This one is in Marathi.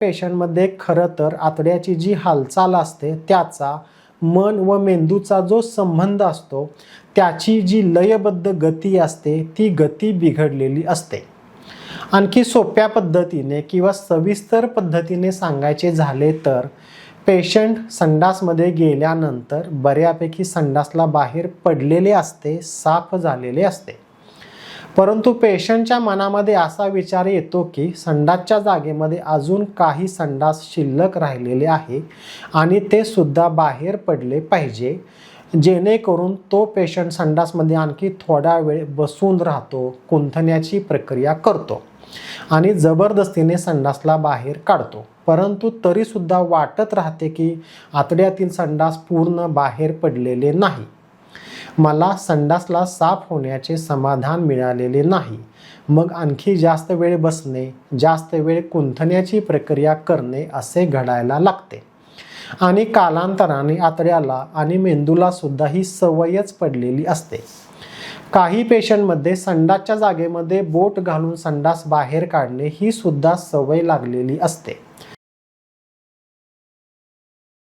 पेशंटमध्ये खरं तर आतड्याची जी हालचाल असते त्याचा मन व मेंदूचा जो संबंध असतो त्याची जी लयबद्ध गती असते ती गती बिघडलेली असते। आणखी सोप्या पद्धतीने किंवा सविस्तर पद्धतीने सांगायचे झाले तर पेशंट संडासमध्ये गेल्यानंतर बऱ्यापैकी संडासला बाहेर पडलेले असते, साफ झालेले असते। परंतु पेशंटच्या मनामध्ये असा विचार येतो की संडासच्या जागेमध्ये अजून काही संडास शिल्लक राहिलेले आहे आणि ते सुद्धा बाहेर पडले पाहिजे, जेणेकरून तो पेशंट संडासमध्ये आणखी थोडा वेळ बसून राहतो, कुंथण्याची प्रक्रिया करतो आणि जबरदस्तीने संडासला बाहेर काढतो। परंतु तरी सुद्धा वाटत राहते की आतड्यातील संडास पूर्ण बाहेर पडलेले नाही, मला संडासला साफ होण्याचे समाधान मिळालेले नाही। मग आणखी जास्त वेळ बसणे, जास्त वेळ कुंथण्याची प्रक्रिया करणे असे घडायला लागते आणि कालांतराने आतड्याला आणि मेंदूला सुद्धा ही सवयच पडलेली असते। काही पेशंटमध्ये संडासच्या जागेमध्ये बोट घालून संडास बाहेर काढणे ही सुद्धा सवय लागलेली असते।